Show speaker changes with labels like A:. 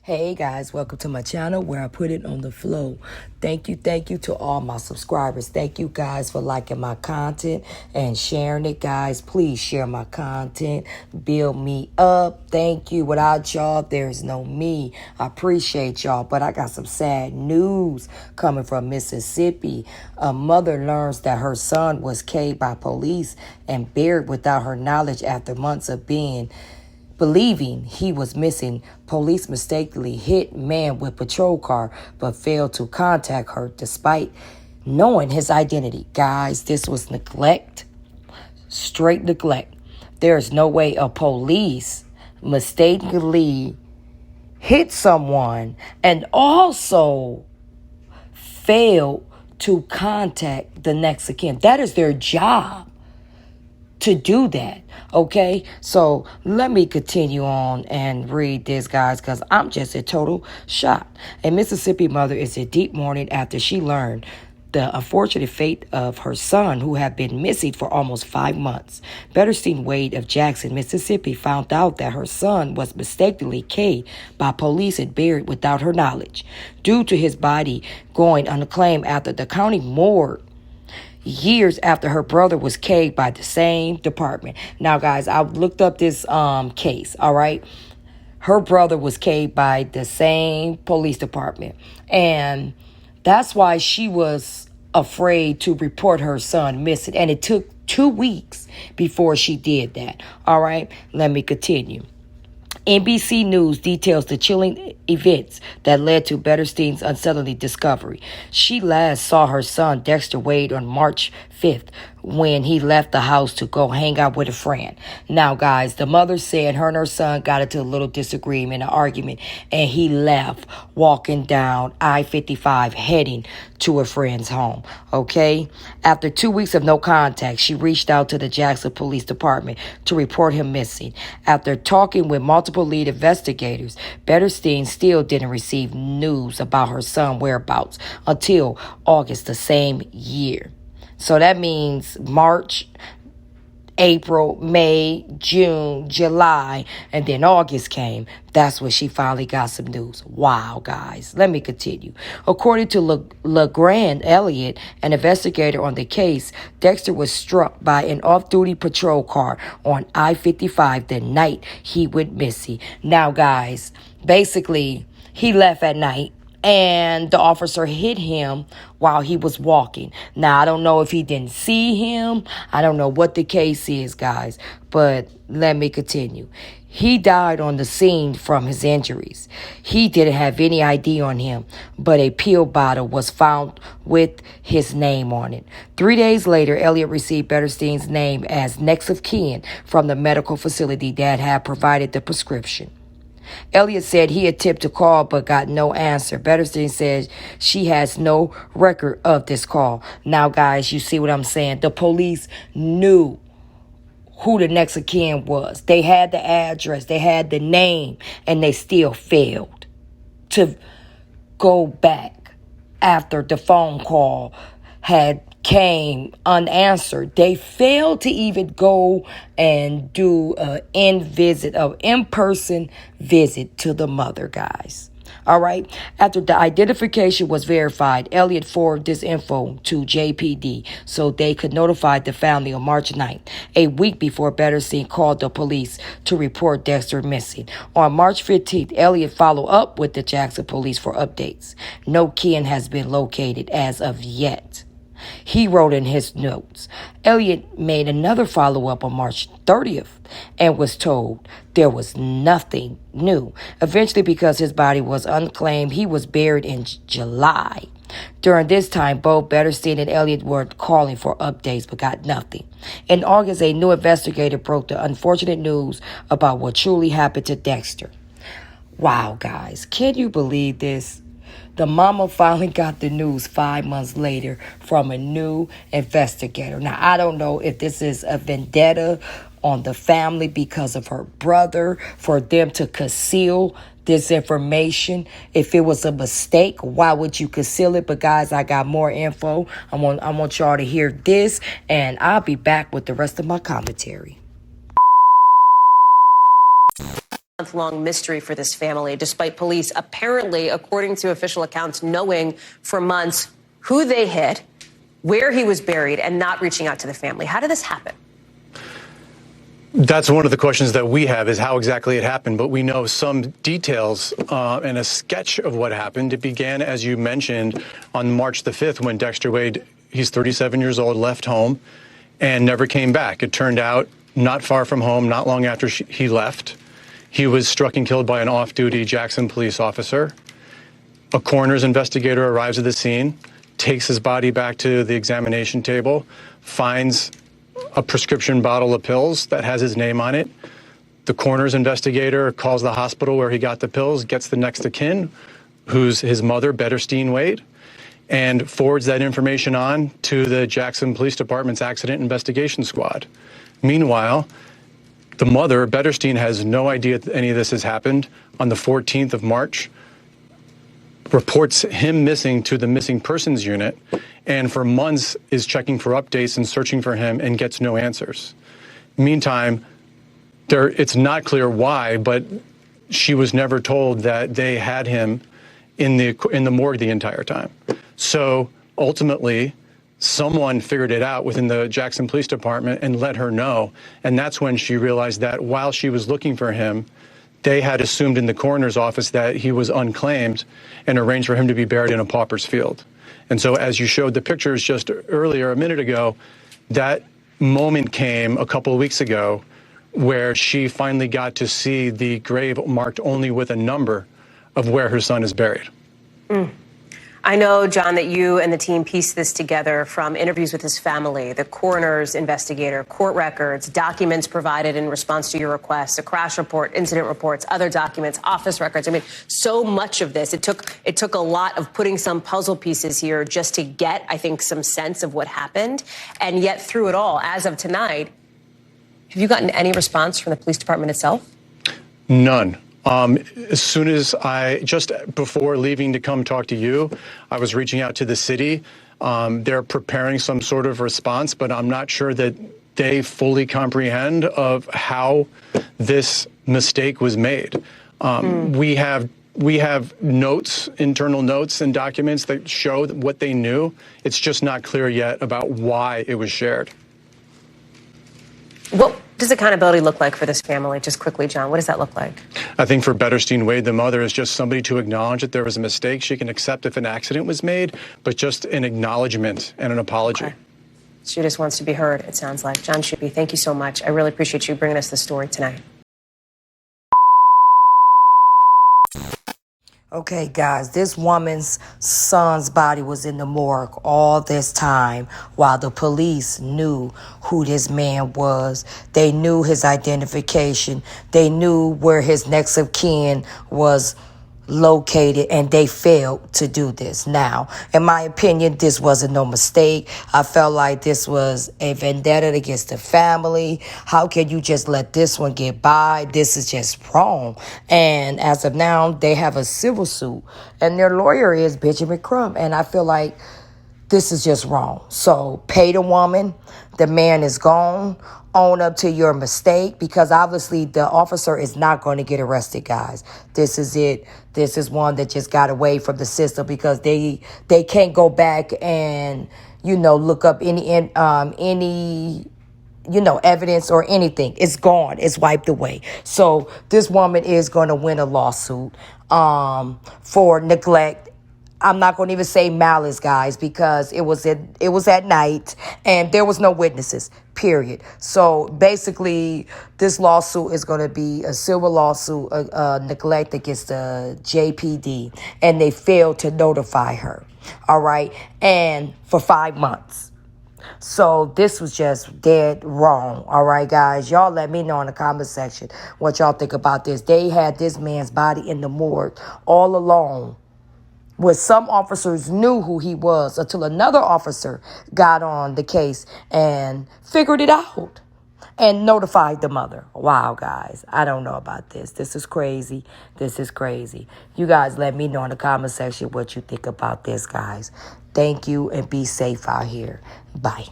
A: Hey guys, welcome to my channel where I put it on the flow. Thank you to all my subscribers. Thank you guys for liking my content and sharing it, guys. Please share my content. Build me up. Thank you. Without y'all, there's no me. I appreciate y'all, but I got some sad news coming from Mississippi. A mother learns that her son was killed by police and buried without her knowledge after months of believing he was missing. Police mistakenly hit man with patrol car but failed to contact her despite knowing his identity. Guys, this was neglect. Straight neglect. There is no way a police mistakenly hit someone and also failed to contact the next of kin. That is their job to do that. Okay, so let me continue on and read this, guys, because I'm just a total shock. A Mississippi mother is in deep mourning after she learned the unfortunate fate of her son, who had been missing for almost 5 months. Betterstein Wade of Jackson, Mississippi, found out that her son was mistakenly killed by police and buried without her knowledge, due to his body going unclaimed after the county morgue years after her brother was killed by the same department. Now, guys, I looked up this case, all right? Her brother was killed by the same police department. And that's why she was afraid to report her son missing. And it took 2 weeks before she did that. All right, let me continue. NBC News details the chilling events that led to Betterstein's unsettling discovery. She last saw her son, Dexter Wade, on March 5th when he left the house to go hang out with a friend. Now, guys, the mother said her and her son got into a little disagreement, an argument, and he left walking down I-55 heading to a friend's home. Okay? After 2 weeks of no contact, she reached out to the Jackson Police Department to report him missing. After talking with multiple lead investigators, Betterstein still didn't receive news about her son's whereabouts until August the same year. So that means March, April, May, June, July, and then August came. That's when she finally got some news. Wow, guys. Let me continue. According to LeGrand Elliott, an investigator on the case, Dexter was struck by an off-duty patrol car on I-55 the night he went missing. Now, guys, basically, he left at night, and the officer hit him while he was walking. Now, I don't know if he didn't see him. I don't know what the case is, guys. But let me continue. He died on the scene from his injuries. He didn't have any ID on him, but a pill bottle was found with his name on it. 3 days later, Elliott received Betterstein's name as next of kin from the medical facility that had provided the prescription. Elliott said he attempted to call but got no answer. Betterstein said she has no record of this call. Now, guys, you see what I'm saying? The police knew who the next of kin was. They had the address, they had the name, and they still failed to go back after the phone call had came unanswered. They failed to even go and do an in-person visit to the mother, guys. All right. After the identification was verified, Elliott forwarded this info to JPD so they could notify the family on March 9th, a week before Betterstein called the police to report Dexter missing. On March 15th, Elliott followed up with the Jackson police for updates. No kin has been located as of yet. He wrote in his notes. Elliott made another follow-up on March 30th and was told there was nothing new. Eventually, because his body was unclaimed, he was buried in July. During this time, both Betterstein and Elliott were calling for updates but got nothing. In August, a new investigator broke the unfortunate news about what truly happened to Dexter. Wow, guys, can you believe this? The mama finally got the news 5 months later from a new investigator. Now, I don't know if this is a vendetta on the family because of her brother, for them to conceal this information. If it was a mistake, why would you conceal it? But guys, I got more info. I want y'all to hear this, and I'll be back with the rest of my commentary.
B: month-long mystery for this family, despite police apparently, according to official accounts, knowing for months who they hit, where he was buried, and not reaching out to the family. How did this happen?
C: That's one of the questions that we have, is how exactly it happened. But we know some details and a sketch of what happened. It began, as you mentioned, on March the 5th when Dexter Wade, he's 37 years old, left home and never came back. It turned out not far from home, not long after he left, he was struck and killed by an off-duty Jackson police officer. A coroner's investigator arrives at the scene, takes his body back to the examination table, finds a prescription bottle of pills that has his name on it. The coroner's investigator calls the hospital where he got the pills, gets the next of kin, who's his mother, Betterstein Wade, and forwards that information on to the Jackson Police Department's Accident Investigation Squad. Meanwhile, the mother, Betterstein, has no idea that any of this has happened. On the 14th of March, reports him missing to the missing persons unit, and for months is checking for updates and searching for him and gets no answers. Meantime, it's not clear why, but she was never told that they had him in the morgue the entire time. So ultimately, someone figured it out within the Jackson Police Department and let her know, and that's when she realized that while she was looking for him, they had assumed in the coroner's office that he was unclaimed and arranged for him to be buried in a pauper's field. And so as you showed the pictures just earlier, a minute ago, that moment came a couple of weeks ago where she finally got to see the grave marked only with a number of where her son is buried.
B: I know, John, that you and the team pieced this together from interviews with his family, the coroner's investigator, court records, documents provided in response to your request, a crash report, incident reports, other documents, office records. I mean, so much of this. It took a lot of putting some puzzle pieces here just to get, I think, some sense of what happened. And yet through it all, as of tonight, have you gotten any response from the police department itself?
C: None. As soon as just before leaving to come talk to you, I was reaching out to the city. They're preparing some sort of response, but I'm not sure that they fully comprehend of how this mistake was made. We have notes, internal notes and documents that show what they knew. It's just not clear yet about why it was shared.
B: What does accountability look like for this family? Just quickly, John, what does that look like?
C: I think for Betterstein Wade, the mother is just somebody to acknowledge that there was a mistake. She can accept if an accident was made, but just an acknowledgement and an apology.
B: Okay. She just wants to be heard, it sounds like. John Shupe, thank you so much. I really appreciate you bringing us the story tonight.
A: Okay, guys, this woman's son's body was in the morgue all this time while the police knew who this man was. They knew his identification. They knew where his next of kin was located, and they failed to do this. Now, in my opinion, this wasn't no mistake. I felt like this was a vendetta against the family. How can you just let this one get by? This is just wrong. And as of now, they have a civil suit, and their lawyer is Benjamin Crump, and I feel like this is just wrong. So pay the woman. The man is gone. Own up to your mistake, because obviously the officer is not going to get arrested, guys. This is it. This is one that just got away from the system because they can't go back and, look up any evidence or anything. It's gone. It's wiped away. So this woman is going to win a lawsuit for neglect. I'm not going to even say malice, guys, because it was at night and there was no witnesses, period. So basically, this lawsuit is going to be a civil lawsuit, neglect against the JPD, and they failed to notify her. All right. And for 5 months. So this was just dead wrong. All right, guys, y'all let me know in the comment section what y'all think about this. They had this man's body in the morgue all alone, where some officers knew who he was until another officer got on the case and figured it out and notified the mother. Wow, guys, I don't know about this. This is crazy. This is crazy. You guys let me know in the comment section what you think about this, guys. Thank you, and be safe out here. Bye.